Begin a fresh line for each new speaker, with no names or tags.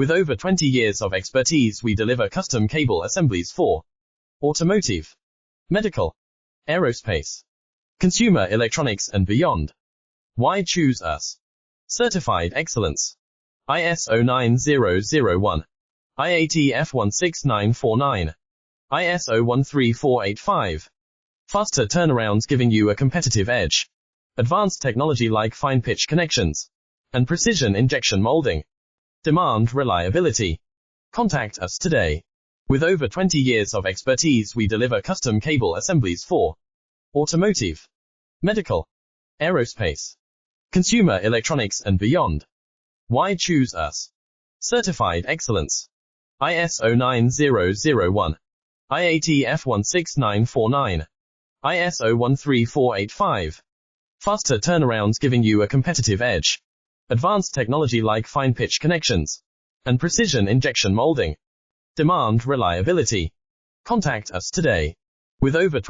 With over 20 years of expertise, we deliver custom cable assemblies for automotive, medical, aerospace, consumer electronics and beyond. Why choose us? Certified excellence. ISO 9001, IATF 16949, ISO 13485. Faster turnarounds giving you a competitive edge. Advanced technology like fine pitch connections and precision injection molding. Demand reliability. Contact us today. With over 20 years of expertise, we deliver custom cable assemblies for automotive, medical, aerospace, consumer electronics and beyond. Why choose us? Certified excellence. ISO 9001, IATF 16949, ISO 13485. Faster turnarounds giving you a competitive edge. Advanced technology like fine pitch connections and precision injection molding. Demand reliability. Contact us today. With over 20